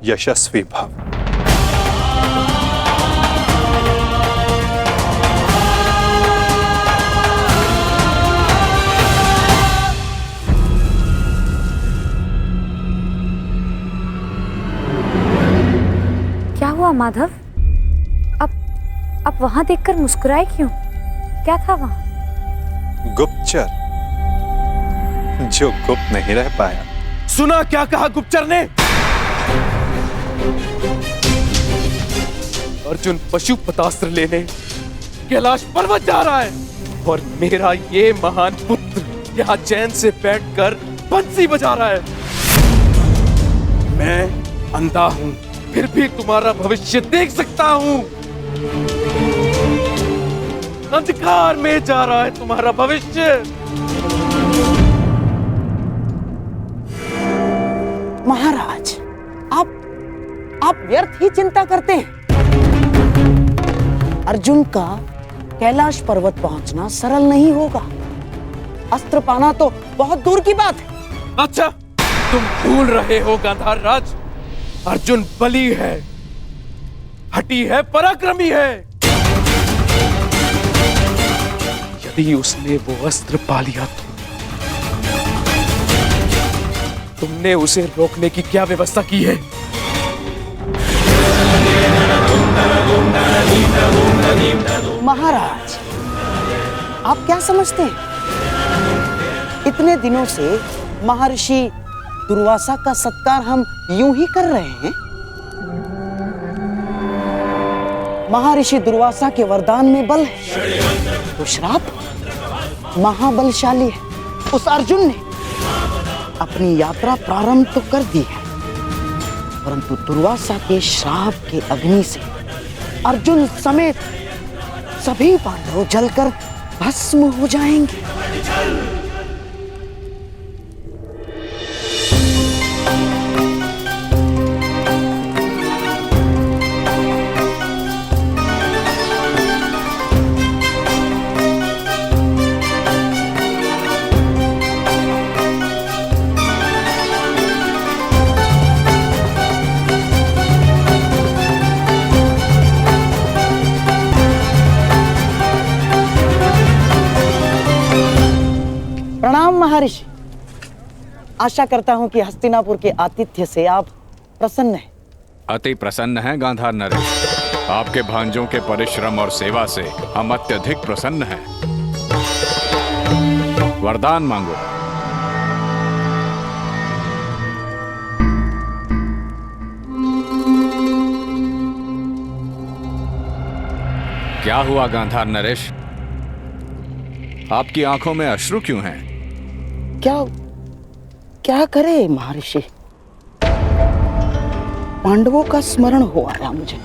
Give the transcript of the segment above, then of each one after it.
यशस्वी भव। क्या हुआ माधव? अब वहां देखकर मुस्कुराए क्यों? क्या था वहां? गुप्तचर जो गुप्त नहीं रह पाया। सुना क्या कहा गुप्तचर ने? अर्जुन पशुपतास्त्र लेने कैलाश पर्वत जा रहा है और मेरा ये महान पुत्र यहाँ चैन से बैठकर बंसी बजा रहा है। मैं अंधा हूं, फिर भी तुम्हारा भविष्य देख सकता हूं। अंधकार में जा रहा है तुम्हारा भविष्य। महाराज, आप व्यर्थ ही चिंता करते हैं। अर्जुन का कैलाश पर्वत पहुंचना सरल नहीं होगा। अस्त्र पाना तो बहुत दूर की बात है। अच्छा, तुम भूल रहे हो गांधार राज, अर्जुन बली है, हठी है, पराक्रमी है। यदि उसने वो अस्त्र पा लिया तो तुमने उसे रोकने की क्या व्यवस्था की है? महाराज, आप क्या समझते हैं? इतने दिनों से महर्षि दुर्वासा का सत्कार हम यूं ही कर रहे हैं। महर्षि दुर्वासा के वरदान में बल है, तो श्राप महाबलशाली है। उस अर्जुन ने अपनी यात्रा प्रारंभ तो कर दी है, परंतु दुर्वासा के श्राप के अग्नि से अर्जुन समेत सभी पांडव जलकर भस्म हो जाएंगे। प्रणाम महर्षि। आशा करता हूं कि हस्तिनापुर के आतिथ्य से आप प्रसन्न हैं। अति प्रसन्न हैं गांधार नरेश। आपके भांजों के परिश्रम और सेवा से हम अत्यधिक प्रसन्न हैं। वरदान मांगो। क्या हुआ गांधार नरेश? आपकी आंखों में अश्रु क्यों हैं? क्या करे महर्षि, पांडवों का स्मरण हो आया मुझे।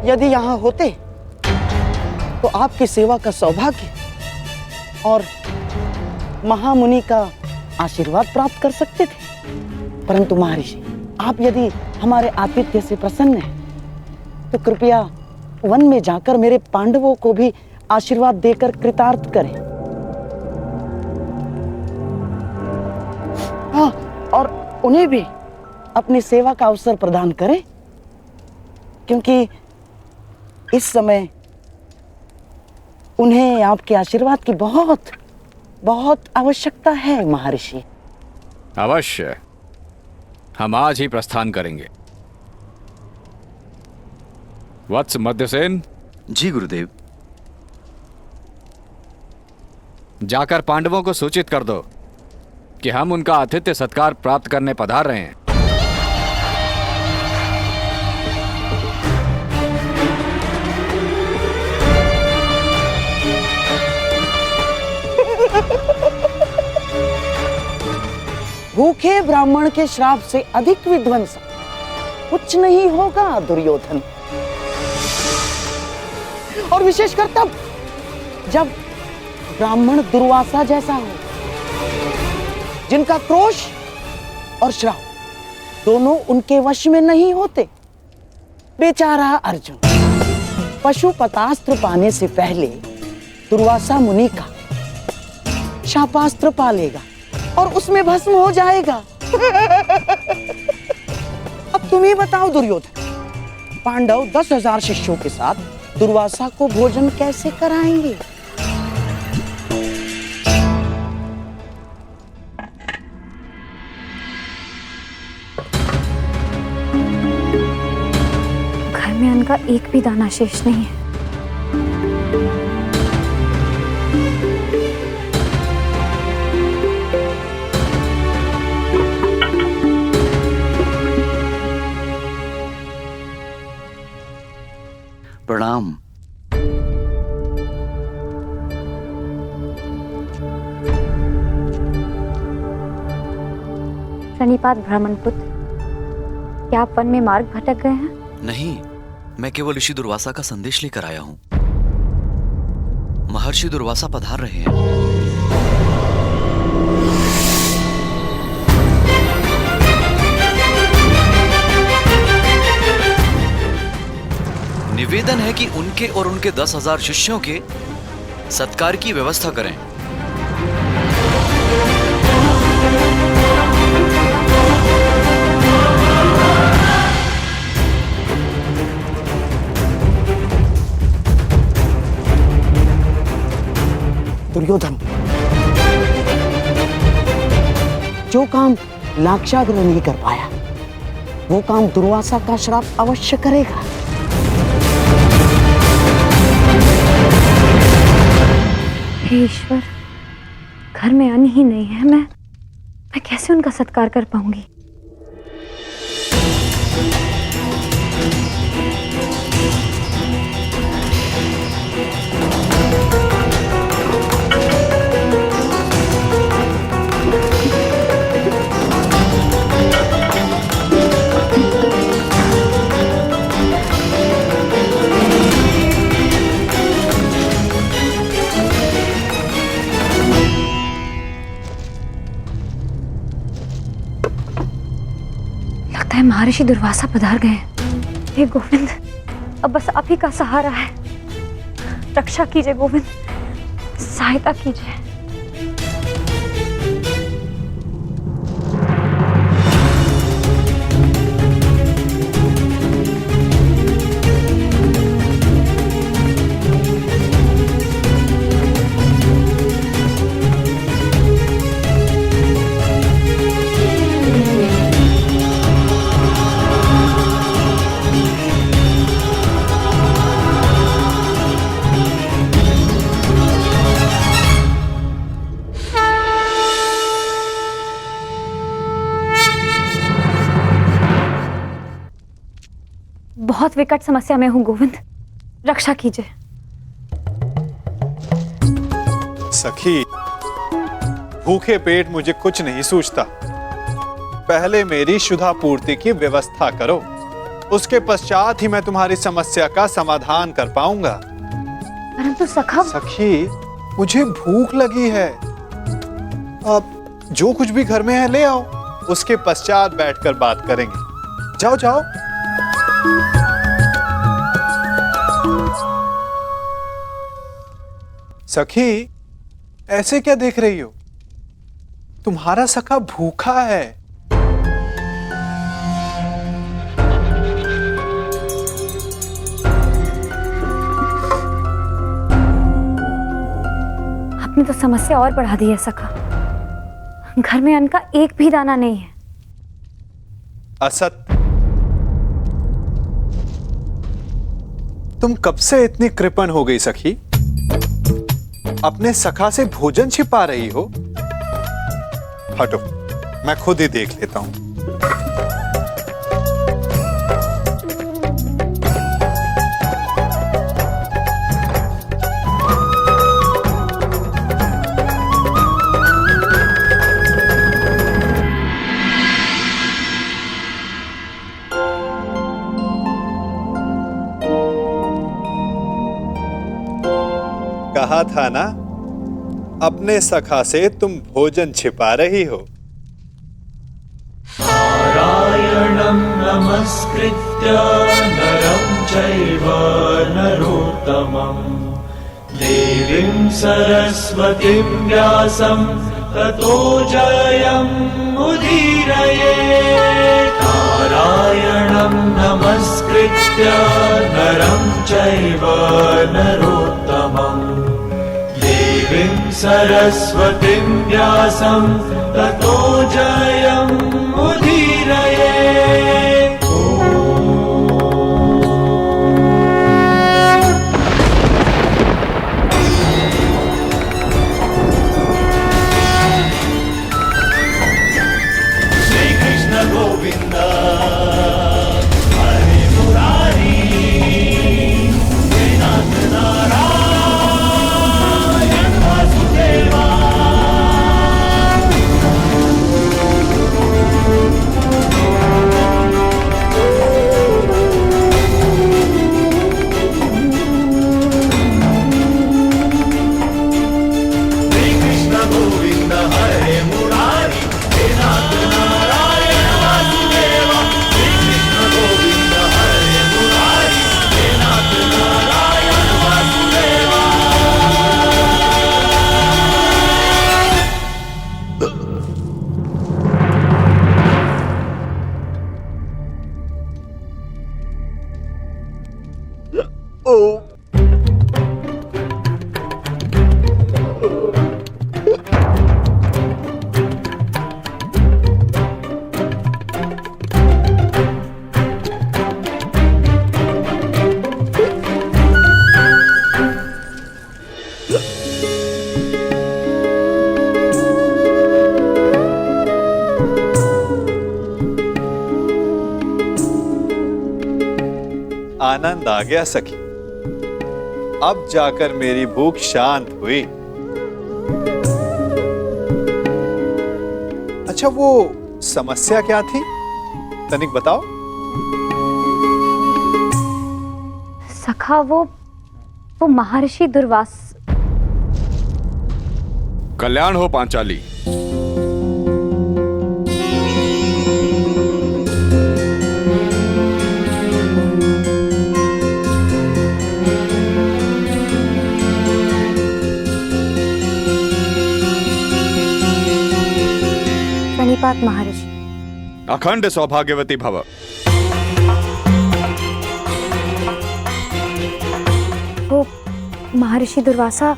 यदि यहां होते तो आपकी सेवा का सौभाग्य और महामुनि का आशीर्वाद प्राप्त कर सकते थे। परंतु महर्षि, आप यदि हमारे आतिथ्य से प्रसन्न हैं तो कृपया वन में जाकर मेरे पांडवों को भी आशीर्वाद देकर कृतार्थ करें। हाँ, और उन्हें भी अपनी सेवा का अवसर प्रदान करें, क्योंकि इस समय उन्हें आपके आशीर्वाद की बहुत बहुत आवश्यकता है महर्षि। अवश्य, हम आज ही प्रस्थान करेंगे। वत्स मध्यसेन। जी गुरुदेव। जाकर पांडवों को सूचित कर दो कि हम उनका आतिथ्य सत्कार प्राप्त करने पधार रहे हैं। भूखे ब्राह्मण के श्राप से अधिक विध्वंस कुछ नहीं होगा दुर्योधन। और विशेषकर तब जब ब्राह्मण दुर्वासा जैसा हो, जिनका क्रोश और श्राप दोनों उनके वश में नहीं होते। बेचारा अर्जुन पशुपतास्त्र पाने से पहले दुर्वासा मुनि का शापास्त्र पा लेगा और उसमें भस्म हो जाएगा। अब तुम ही बताओ दुर्योधन, पांडव 10,000 शिष्यों के साथ दुर्वासा को भोजन कैसे कराएंगे? घर में अन्न का एक भी दाना शेष नहीं है। प्रणाम। प्रणिपात ब्राह्मण पुत्र, क्या आप वन में मार्ग भटक गए हैं? नहीं, मैं केवल ऋषि दुर्वासा का संदेश लेकर आया हूं। महर्षि दुर्वासा पधार रहे हैं। निवेदन है कि उनके और उनके 10,000 शिष्यों के सत्कार की व्यवस्था करें। दुर्योधन, जो काम लाक्षागृह नहीं कर पाया, वो काम दुर्वासा का श्राप अवश्य करेगा। हे ईश्वर, घर में अन्न ही नहीं है, मैं कैसे उनका सत्कार कर पाऊंगी? महर्षि दुर्वासा पधार गए। हे गोविंद, अब बस आप ही का सहारा है। रक्षा कीजिए गोविंद, सहायता कीजिए। बहुत विकट समस्या में हूं गोविंद, रक्षा कीजिए। सखी, भूखे पेट मुझे कुछ नहीं सूझता। पहले मेरी क्षुधा पूर्ति की व्यवस्था करो, उसके पश्चात ही मैं तुम्हारी समस्या का समाधान कर पाऊंगा। परंतु सखा। सखी, मुझे भूख लगी है। अब जो कुछ भी घर में है ले आओ, उसके पश्चात बैठकर बात करेंगे। जाओ जाओ। सखी, ऐसे क्या देख रही हो? तुम्हारा सखा भूखा है। आपने तो समस्या और बढ़ा दी है सखा। घर में अन्न का एक भी दाना नहीं है। असत, तुम कब से इतनी कृपण हो गई सखी? अपने सखा से भोजन छिपा रही हो? हटो, मैं खुद ही देख लेता हूं। कहा था ना, अपने सखा से तुम भोजन छिपा रही हो। नारायणं नमस्कृत्य नरं चैव नरोत्तमं देवीं सरस्वतीं व्यासं ततो जयमुदीरये नारायणं नमस्कृत्य नरं चैव नरोत्तमम् देवीं सरस्वतीं व्यासं ततो जयमुदीरये गोविंद हरे मुरारी हे नाथ नारायण वासुदेवा श्री कृष्ण गोविंद हरे मुरारी हे नाथ आनंद आ गया सखी। अब जाकर मेरी भूख शांत हुई। अच्छा, वो समस्या क्या थी, तनिक बताओ। सखा, वो महर्षि दुर्वास। कल्याण हो पांचाली। प्रणिपात महर्षि। अखंड सौभाग्यवती भव। वो महर्षि दुर्वासा,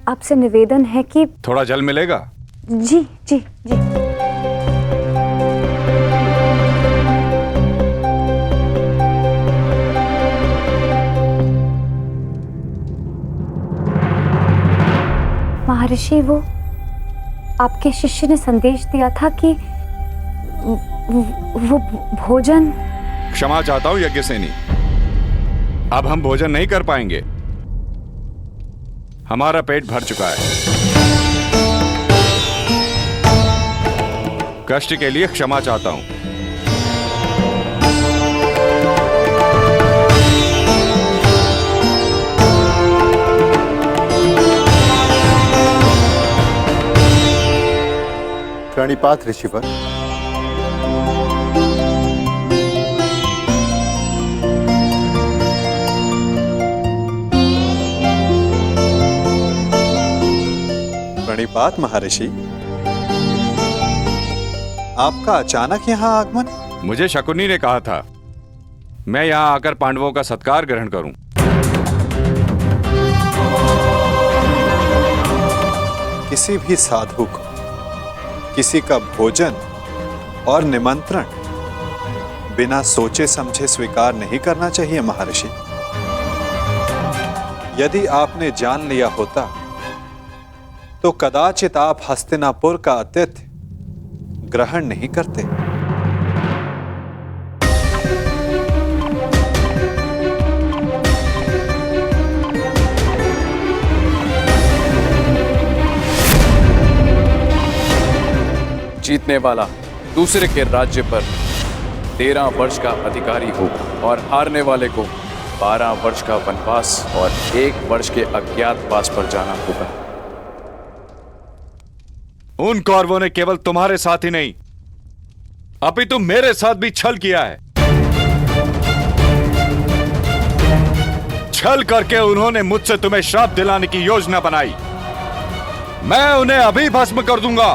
आपसे निवेदन है कि थोड़ा जल मिलेगा? जी जी जी। महर्षि, वो आपके शिष्य ने संदेश दिया था कि वो भोजन। क्षमा चाहता हूं यज्ञसेनी, अब हम भोजन नहीं कर पाएंगे। हमारा पेट भर चुका है। कष्ट के लिए क्षमा चाहता हूं। प्रणिपात ऋषिवर। प्रणिपात महर्षि, आपका अचानक यहाँ आगमन? मुझे शकुनी ने कहा था मैं यहाँ आकर पांडवों का सत्कार ग्रहण करूं। किसी भी साधु को किसी का भोजन और निमंत्रण बिना सोचे समझे स्वीकार नहीं करना चाहिए महर्षि। यदि आपने जान लिया होता तो कदाचित आप हस्तिनापुर का आतिथ्य ग्रहण नहीं करते। जीतने वाला दूसरे के राज्य पर 13 वर्ष का अधिकारी होगा और हारने वाले को 12 वर्ष का वनवास और 1 वर्ष के अज्ञातवास पर जाना होगा। उन कौरवों ने केवल तुम्हारे साथ ही नहीं अपितु मेरे साथ भी छल किया है। छल करके उन्होंने मुझसे तुम्हें श्राप दिलाने की योजना बनाई मैं उन्हें अभी भस्म कर दूंगा।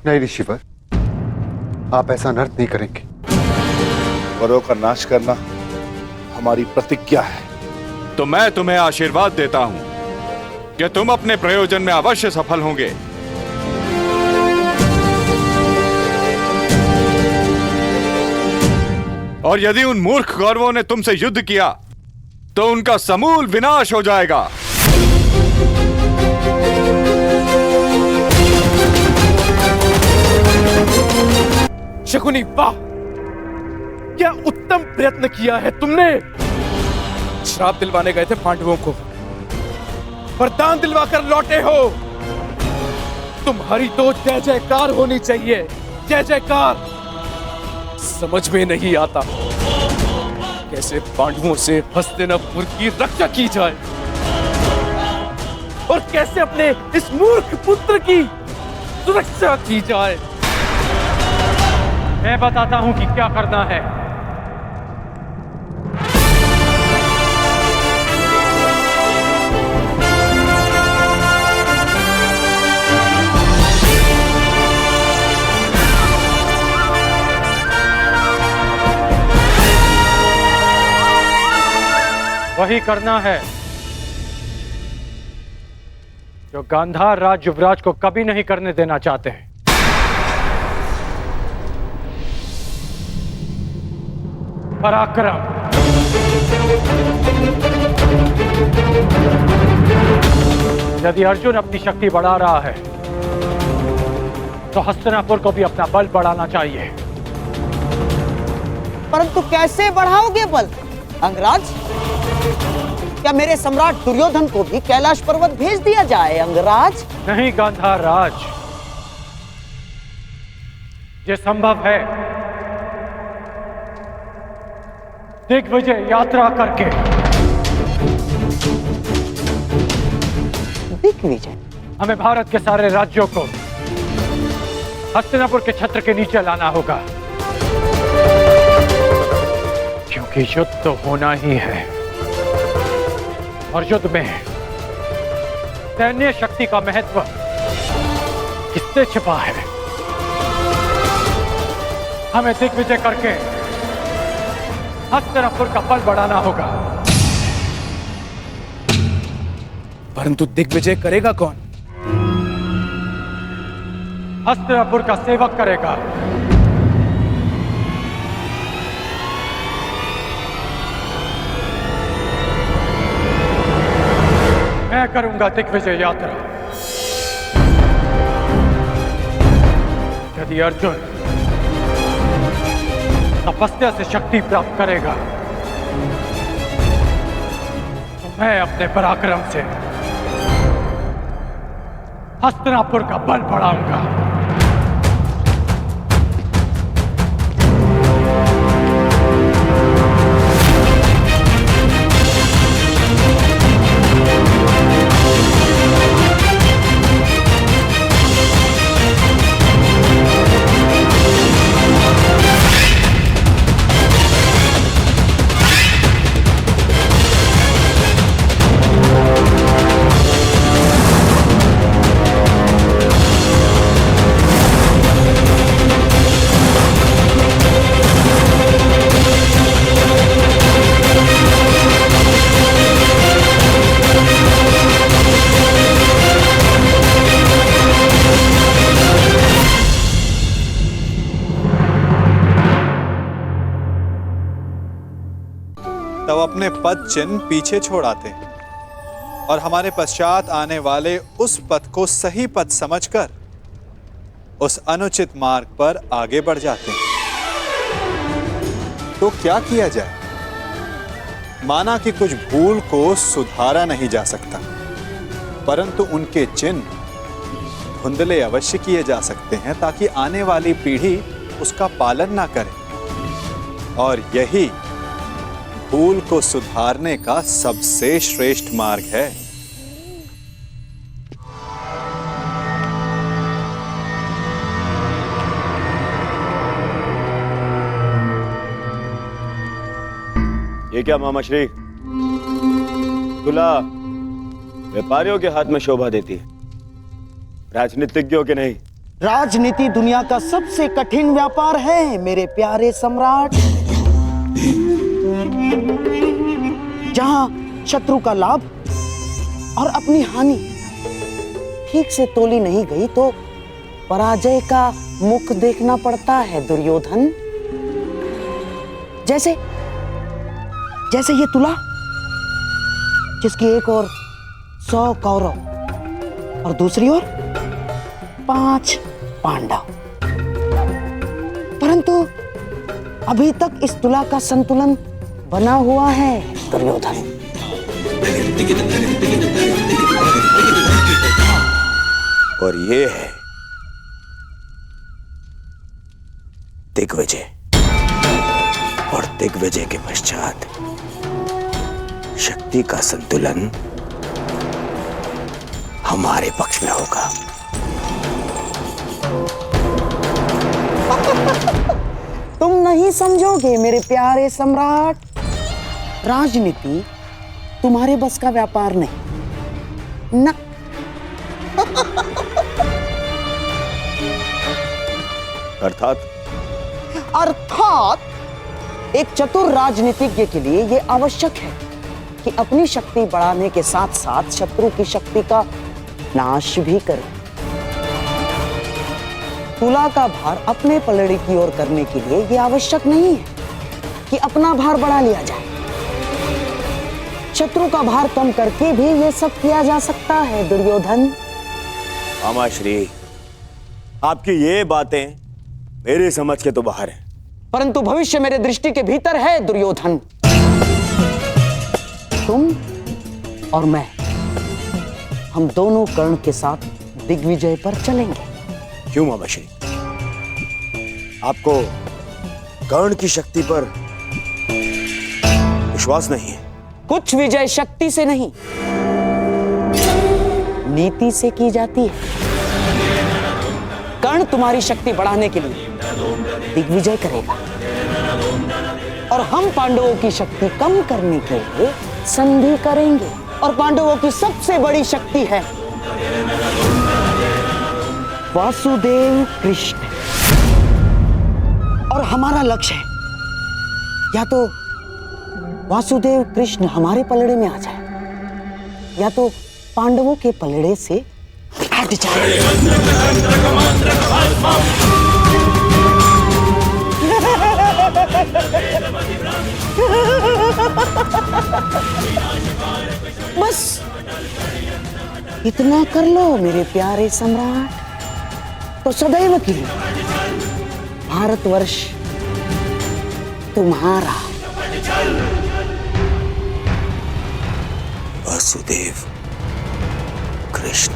नहीं ऋषिवर, आप ऐसा अनर्थ नहीं करेंगे। वरों का नाश करना हमारी प्रतिज्ञा है। तो मैं तुम्हें आशीर्वाद देता हूं कि तुम अपने प्रयोजन में अवश्य सफल होंगे। और यदि उन मूर्ख कौरवों ने तुमसे युद्ध किया तो उनका समूल विनाश हो जाएगा। शकुनी, वाह! क्या उत्तम प्रयत्न किया है तुमने। श्राप दिलवाने गए थे पांडवों को, वरदान दिलवाकर लौटे हो। तुम्हारी तो जय जयकार होनी चाहिए, जय जयकार। समझ में नहीं आता कैसे पांडवों से हस्तिनापुर की रक्षा की जाए और कैसे अपने इस मूर्ख पुत्र की सुरक्षा की जाए। मैं बताता हूं कि क्या करना है। वही करना है जो गांधार राज युवराज को कभी नहीं करने देना चाहते हैं। पराक्रम। यदि अर्जुन अपनी शक्ति बढ़ा रहा है तो हस्तिनापुर को भी अपना बल बढ़ाना चाहिए। परंतु कैसे बढ़ाओगे बल अंगराज? क्या मेरे सम्राट दुर्योधन को भी कैलाश पर्वत भेज दिया जाए अंगराज? नहीं गांधार राज, ये संभव है दिग्विजय यात्रा करके। दिग्विजय? हमें भारत के सारे राज्यों को हस्तिनापुर के छत्र के नीचे लाना होगा, क्योंकि युद्ध तो होना ही है और युद्ध में सैन्य शक्ति का महत्व किससे छिपा है। हमें दिग्विजय करके हस्तिनापुर का बल बढ़ाना होगा। परंतु दिग्विजय करेगा कौन? हस्तिनापुर का सेवक करेगा। मैं करूंगा दिग्विजय यात्रा। यदि अर्जुन तपस्या से शक्ति प्राप्त करेगा तो मैं अपने पराक्रम से हस्तिनापुर का बल बढ़ाऊंगा। तब अपने पद चिन्ह पीछे छोड़ आते हैं और हमारे पश्चात आने वाले उस पथ को सही पथ समझकर उस अनुचित मार्ग पर आगे बढ़ जाते हैं। तो क्या किया जाए? माना कि कुछ भूल को सुधारा नहीं जा सकता, परंतु उनके चिन्ह धुंधले अवश्य किए जा सकते हैं ताकि आने वाली पीढ़ी उसका पालन ना करे। और यही भूल को सुधारने का सबसे श्रेष्ठ मार्ग है। ये क्या मामाश्री, तुला व्यापारियों के हाथ में शोभा देती है, राजनीतिज्ञों के नहीं। राजनीति दुनिया का सबसे कठिन व्यापार है मेरे प्यारे सम्राट। जहां शत्रु का लाभ और अपनी हानि ठीक से तोली नहीं गई तो पराजय का मुख देखना पड़ता है दुर्योधन। जैसे जैसे ये तुला जिसकी एक ओर 100 कौरव और दूसरी ओर 5 पांडव, परंतु अभी तक इस तुला का संतुलन बना हुआ है दुर्योधन। और ये है दिग्विजय, और दिग्विजय के पश्चात शक्ति का संतुलन हमारे पक्ष में होगा। तुम नहीं समझोगे मेरे प्यारे सम्राट। राजनीति तुम्हारे बस का व्यापार नहीं ना। अर्थात एक चतुर राजनीतिज्ञ के लिए यह आवश्यक है कि अपनी शक्ति बढ़ाने के साथ साथ शत्रु की शक्ति का नाश भी करे। तुला का भार अपने पलड़े की ओर करने के लिए यह आवश्यक नहीं है कि अपना भार बढ़ा लिया जाए। शत्रु का भार कम करके भी यह सब किया जा सकता है दुर्योधन। मामाश्री, आपकी ये बातें मेरी समझ के तो बाहर है। परंतु भविष्य मेरे दृष्टि के भीतर है दुर्योधन। तुम और मैं, हम दोनों कर्ण के साथ दिग्विजय पर चलेंगे। क्यों मामाश्री, आपको कर्ण की शक्ति पर विश्वास नहीं है? कुछ विजय शक्ति से नहीं, नीति से की जाती है। कर्ण तुम्हारी शक्ति बढ़ाने के लिए दिग्विजय करेगा और हम पांडवों की शक्ति कम करने के लिए संधि करेंगे। और पांडवों की सबसे बड़ी शक्ति है वासुदेव कृष्ण, और हमारा लक्ष्य है या तो वासुदेव कृष्ण हमारे पलड़े में आ जाए या तो पांडवों के पलड़े से हट जाए। बस इतना कर लो मेरे प्यारे सम्राट, तो सदैव के लिए भारतवर्ष तुम्हारा। वासुदेव कृष्ण।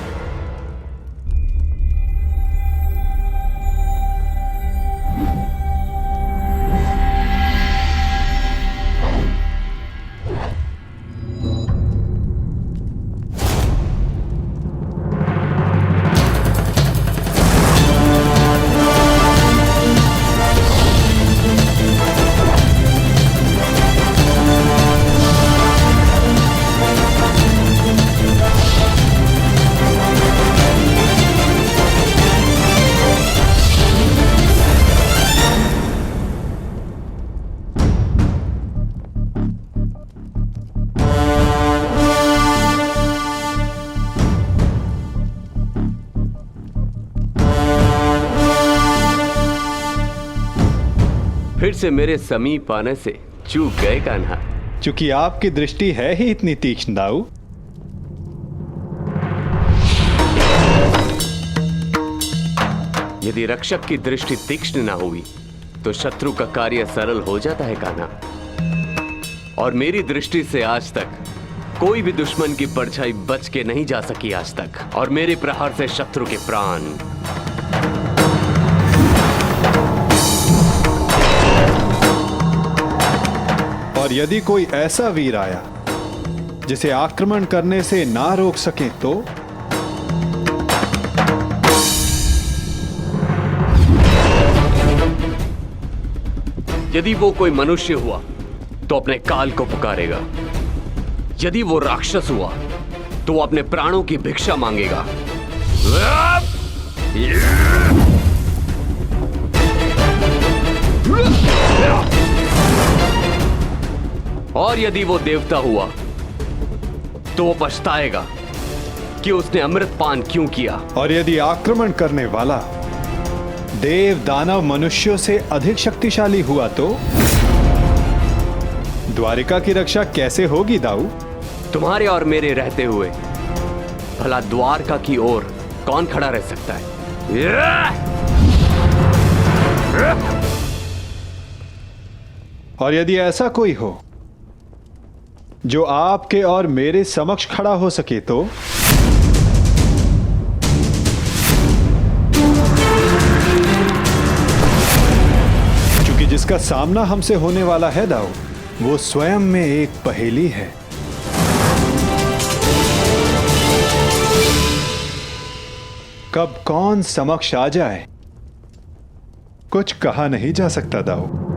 फिर से मेरे समीप आने से चूक गए कान्हा। चूंकि आपकी दृष्टि है ही इतनी तीक्ष्ण दाऊ। यदि रक्षक की दृष्टि तीक्ष्ण ना हुई तो शत्रु का कार्य सरल हो जाता है कान्हा। और मेरी दृष्टि से आज तक कोई भी दुश्मन की परछाई बच के नहीं जा सकी आज तक, और मेरे प्रहार से शत्रु के प्राण। और यदि कोई ऐसा वीर आया जिसे आक्रमण करने से ना रोक सके तो यदि वो कोई मनुष्य हुआ तो अपने काल को पुकारेगा, यदि वो राक्षस हुआ तो अपने प्राणों की भिक्षा मांगेगा। और यदि वो देवता हुआ तो वो पछताएगा कि उसने अमृत पान क्यों किया। और यदि आक्रमण करने वाला देव दानव मनुष्यों से अधिक शक्तिशाली हुआ तो द्वारिका की रक्षा कैसे होगी दाऊ? तुम्हारे और मेरे रहते हुए भला द्वारका की ओर कौन खड़ा रह सकता है? और यदि ऐसा कोई हो जो आपके और मेरे समक्ष खड़ा हो सके तो? क्योंकि जिसका सामना हमसे होने वाला है दाऊ, वो स्वयं में एक पहेली है। कब कौन समक्ष आ जाए कुछ कहा नहीं जा सकता दाऊ।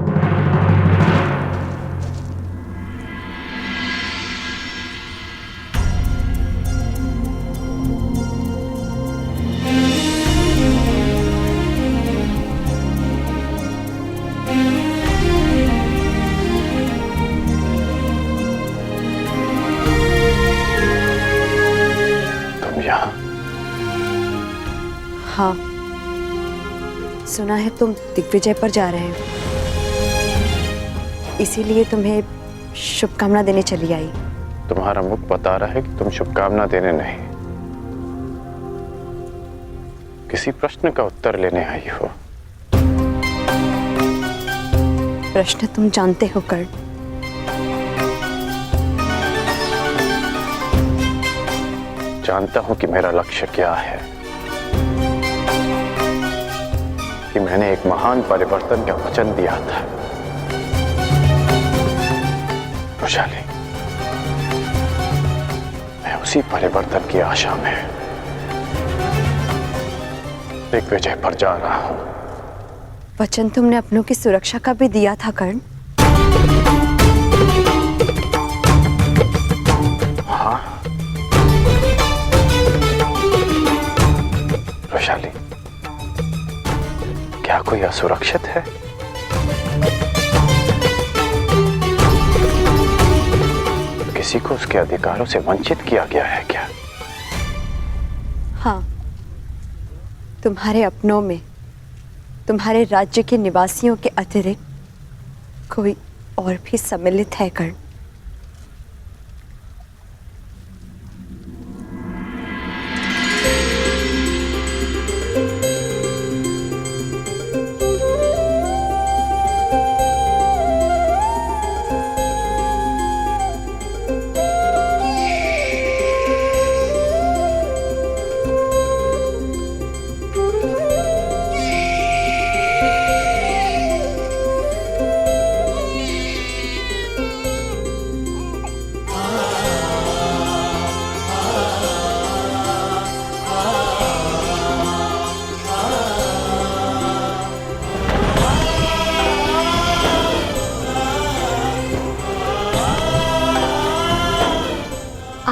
हाँ, सुना है तुम दिग्विजय पर जा रहे हो, इसीलिए तुम्हें शुभकामना देने चली आई। तुम्हारा मुख बता रहा है कि तुम शुभकामना देने नहीं, किसी प्रश्न का उत्तर लेने आई हो। प्रश्न तुम जानते हो कर्ण। जानता हूं कि मेरा लक्ष्य क्या है, कि मैंने एक महान परिवर्तन का वचन दिया था। वैशाली, मैं उसी परिवर्तन की आशा में दिग्विजय पर जा रहा हूं। वचन तुमने अपनों की सुरक्षा का भी दिया था कर्ण। हाँ वैशाली, क्या कोई असुरक्षित है? किसी को उसके अधिकारों से वंचित किया गया है क्या? हाँ, तुम्हारे अपनों में तुम्हारे राज्य के निवासियों के अतिरिक्त कोई और भी सम्मिलित है कर्ण।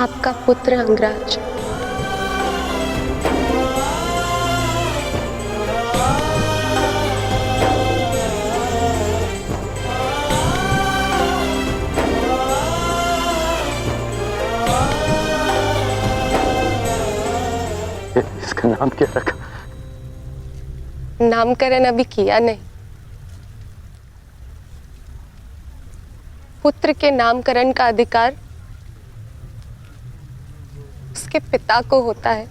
आपका पुत्र अंगराज। इसका नाम क्या रखा? नामकरण अभी किया नहीं। पुत्र के नामकरण का अधिकार उसके पिता को होता है।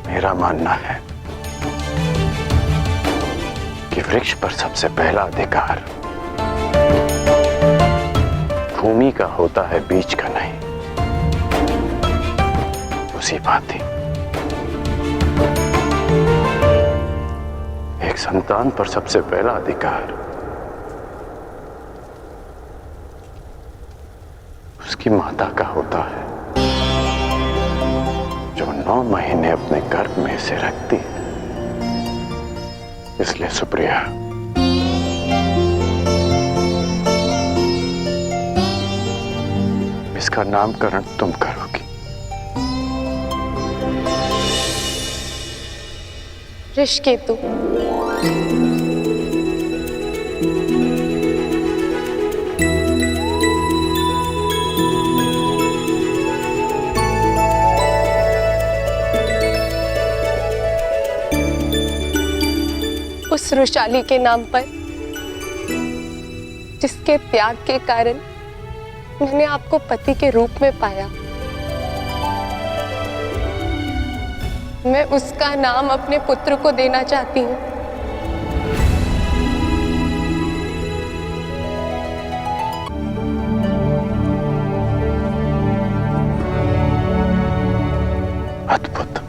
मेरा मानना है कि वृक्ष पर सबसे पहला अधिकार भूमि का होता है, बीज का नहीं। उसी बात ही एक संतान पर सबसे पहला अधिकार उसकी माता का होता है, जो 9 महीने अपने गर्भ में से रखती है। इसलिए सुप्रिया, इस इसका नामकरण तुम करोगी। ऋषिकेतु। उस रुशाली के नाम पर जिसके त्याग के कारण मैंने आपको पति के रूप में पाया, मैं उसका नाम अपने पुत्र को देना चाहती हूँ। अद्भुत।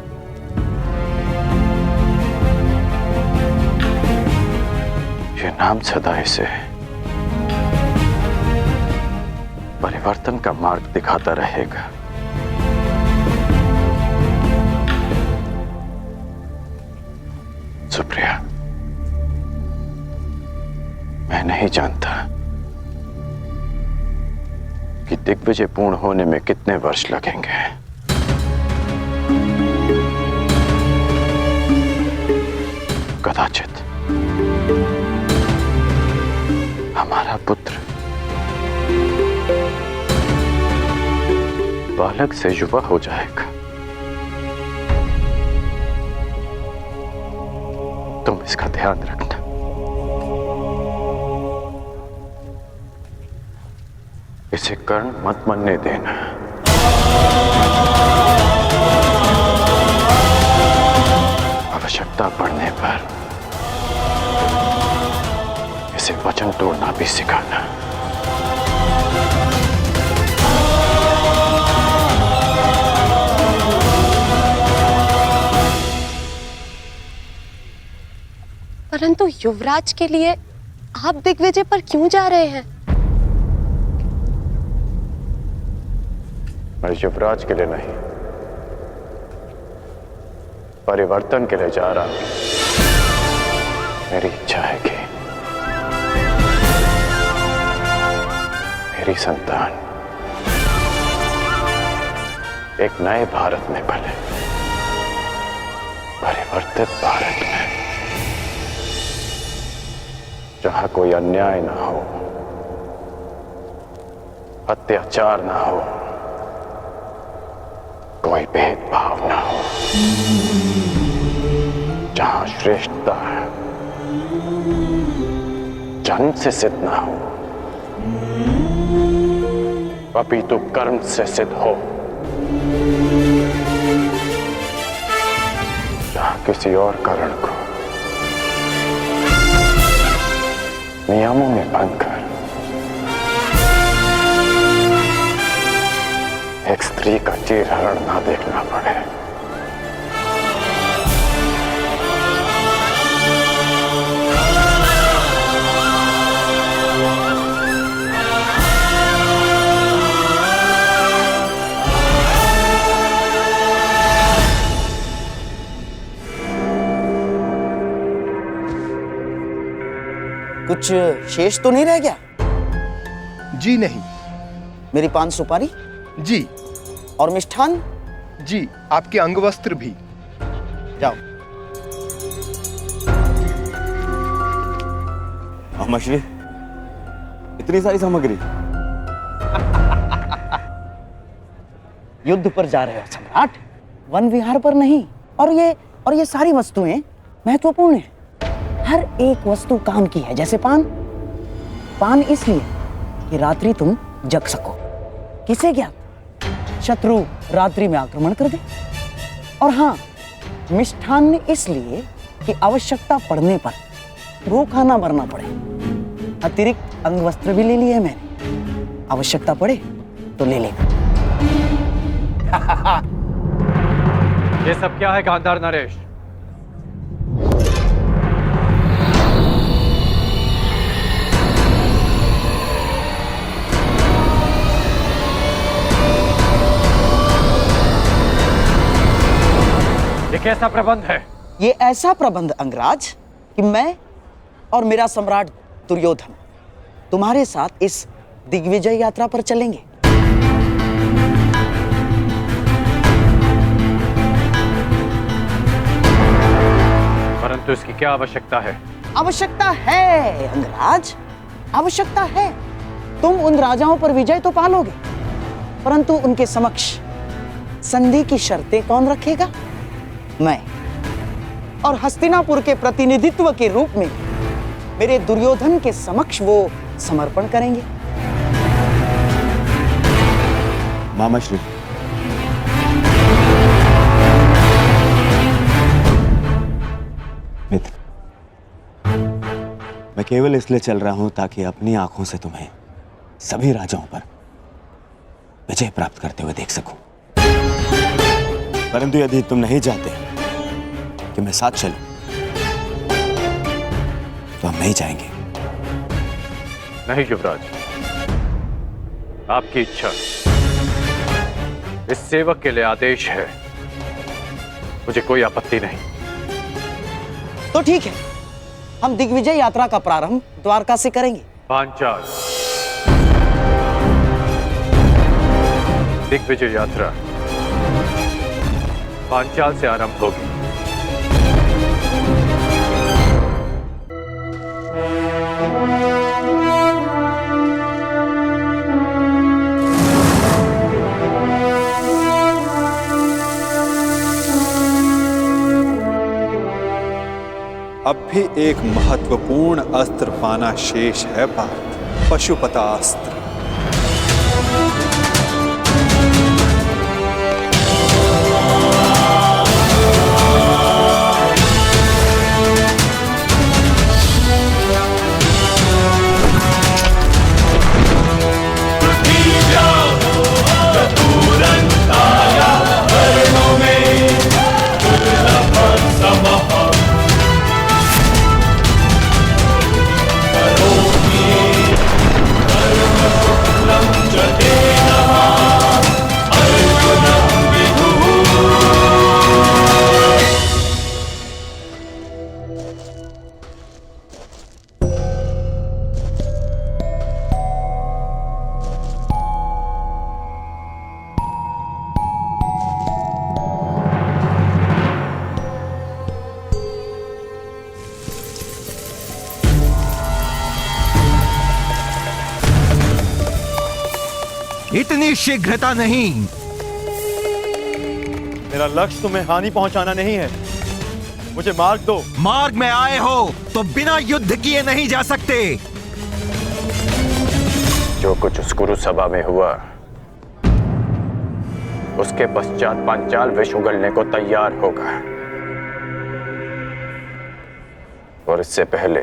ये नाम सदा इसे परिवर्तन का मार्ग दिखाता रहेगा। सुप्रिया, मैं नहीं जानता कि दिग्विजय पूर्ण होने में कितने वर्ष लगेंगे, कदाचित हमारा पुत्र बालक से युवा हो जाएगा। तुम इसका ध्यान रखना। इसे कर्ण मत मनने देना। आवश्यकता पड़ने पर इसे वचन तोड़ना भी सिखाना। परंतु युवराज के लिए आप दिग्विजय पर क्यों जा रहे हैं? मैं युवराज के लिए नहीं, परिवर्तन के लिए जा रहा हूं। मेरी इच्छा है कि मेरी संतान एक नए भारत में पले, परिवर्तित भारत में, जहां कोई अन्याय ना हो, अत्याचार ना हो, कोई भेदभाव ना हो, जहां श्रेष्ठता जन्म से सिद्ध ना हो, अपितु कर्म से सिद्ध हो, जहां किसी और कारण को नियमों में बंद कर एक स्त्री का चीरहरण ना देखना पड़े। कुछ शेष तो नहीं रह गया? जी नहीं। मेरी पान सुपारी? जी। और मिष्ठान? जी, आपके अंगवस्त्र भी। जाओ। अमाश्री, इतनी सारी सामग्री? युद्ध पर जा रहे हो सम्राट, वन विहार पर नहीं। और ये सारी वस्तुएं महत्वपूर्ण हैं। हर एक वस्तु काम की है। जैसे पान इसलिए कि रात्रि तुम जग सको। किसे ज्ञात, शत्रु रात्रि में आक्रमण कर दे। और हाँ, मिष्ठान इसलिए कि आवश्यकता पड़ने पर भूखा ना मरना पड़े। अतिरिक्त अंगवस्त्र भी ले लिए मैंने, आवश्यकता पड़े तो ले लेना। ये सब क्या है गांधार नरेश? ये कैसा प्रबंध है? ये ऐसा प्रबंध अंगराज कि मैं और मेरा सम्राट दुर्योधन तुम्हारे साथ इस दिग्विजय यात्रा पर चलेंगे। परंतु इसकी क्या आवश्यकता है? आवश्यकता है अंगराज, आवश्यकता है। तुम उन राजाओं पर विजय तो पालोगे, परंतु उनके समक्ष संधि की शर्तें कौन रखेगा? मैं। और हस्तिनापुर के प्रतिनिधित्व के रूप में मेरे दुर्योधन के समक्ष वो समर्पण करेंगे। मामाश्री, मित्र, मैं केवल इसलिए चल रहा हूं ताकि अपनी आंखों से तुम्हें सभी राजाओं पर विजय प्राप्त करते हुए देख सकूं। परंतु यदि तुम नहीं चाहते कि मैं साथ चलूं, तो हम नहीं जाएंगे। नहीं युवराज, आपकी इच्छा, इस सेवक के लिए आदेश है, मुझे कोई आपत्ति नहीं। तो ठीक है, हम दिग्विजय यात्रा का प्रारंभ द्वारका से करेंगे। पांचाल दिग्विजय यात्रा पांचाल से आरंभ होगी। अब भी एक महत्वपूर्ण अस्त्र पाना शेष है पार्थ, पशुपतास्त्र। इतनी शीघ्रता नहीं। मेरा लक्ष्य तुम्हें हानि पहुंचाना नहीं है, मुझे मार्ग दो। मार्ग में आए हो तो बिना युद्ध किए नहीं जा सकते। जो कुछ उस कुरु सभा में हुआ, उसके पश्चात पांचाल विष उगलने को तैयार होगा, और इससे पहले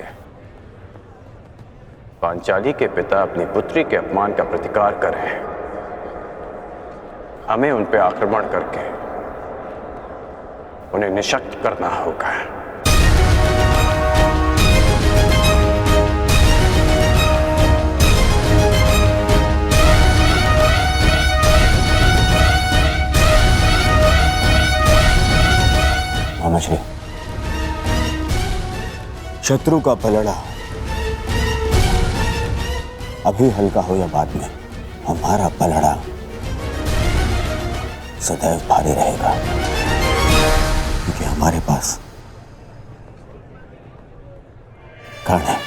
पांचाली के पिता अपनी पुत्री के अपमान का प्रतिकार करें, हमें उन पर आक्रमण करके उन्हें निशक्त करना होगा। मामाश्री, शत्रु का पलड़ा अभी हल्का हो या बाद में, हमारा पलड़ा सदैव भारी रहेगा, क्योंकि हमारे पास कर्ण है।